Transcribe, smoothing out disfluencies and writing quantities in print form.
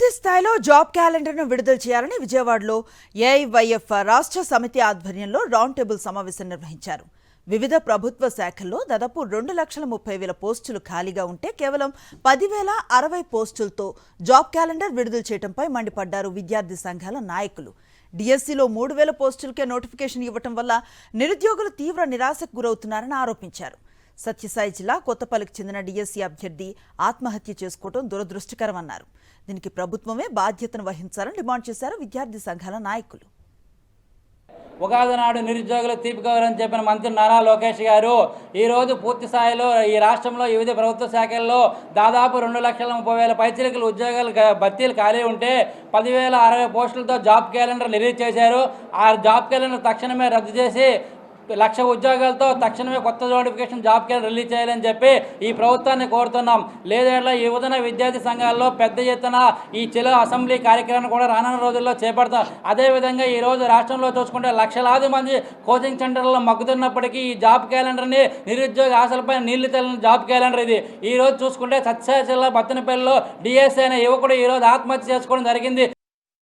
పూర్తి స్థాయిలో జాబ్ క్యాలెండర్ను విడుదల చేయాలని విజయవాడలో ఏఐవైఎఫ్ రాష్ట్ర సమితి ఆధ్వర్యంలో రౌండ్ టేబుల్ సమావేశం నిర్వహించారు. వివిధ ప్రభుత్వ శాఖల్లో దాదాపు 2,30,000 పోస్టులు ఖాళీగా ఉంటే కేవలం 10,060 పోస్టులతో జాబ్ క్యాలెండర్ విడుదల చేయడంపై మండిపడ్డారు విద్యార్థి సంఘాల నాయకులు. డిఎస్సిలో 3,000 పోస్టులకే నోటిఫికేషన్ ఇవ్వటం వల్ల నిరుద్యోగులు తీవ్ర నిరాశకు గురవుతున్నారని ఆరోపించారు. సత్యసాయి జిల్లా కొత్తపల్లికి చెందిన డిఎస్సి అభ్యర్థి ఆత్మహత్య చేసుకోవడం దురదృష్టకరమన్నారు. దీనికి ప్రభుత్వమే బాధ్యతను వహించాలని డిమాండ్ చేశారు విద్యార్థి సంఘాల నాయకులు. ఉగాది నాడు నిరుద్యోగులు తీపికోవాలని చెప్పిన మంత్రి నారా లోకేష్ గారు ఈరోజు పూర్తి స్థాయిలో ఈ రాష్ట్రంలో వివిధ ప్రభుత్వ శాఖల్లో దాదాపు 2,30,000 పైచిలుకల ఉద్యోగాలు భర్తీలు ఖాళీ ఉంటే 10,060 పోస్టులతో జాబ్ క్యాలెండర్ రిలీజ్ చేశారు. ఆ జాబ్ క్యాలెండర్ తక్షణమే రద్దు చేసి 1,00,000 ఉద్యోగాలతో తక్షణమే కొత్త నోటిఫికేషన్ జాబ్ క్యాలెండర్ రిలీజ్ చేయాలని చెప్పి ఈ ప్రభుత్వాన్ని కోరుతున్నాం. లేదంటే యువజన విద్యార్థి సంఘాల్లో పెద్ద ఎత్తున ఈ చెలో అసెంబ్లీ కార్యక్రమాన్ని కూడా రానున్న రోజుల్లో చేపడతాం. అదేవిధంగా ఈరోజు రాష్ట్రంలో చూసుకుంటే లక్షలాది మంది కోచింగ్ సెంటర్లో మగ్గుతున్నప్పటికీ ఈ జాబ్ క్యాలెండర్ని నిరుద్యోగ ఆశలపై నీళ్లు చల్లిన జాబ్ క్యాలెండర్ ఇది. ఈరోజు చూసుకుంటే సత్యసాయి జిల్లా బత్తనపల్లిలో డిఎస్సి అనే యువకుడు ఈరోజు ఆత్మహత్య చేసుకోవడం జరిగింది.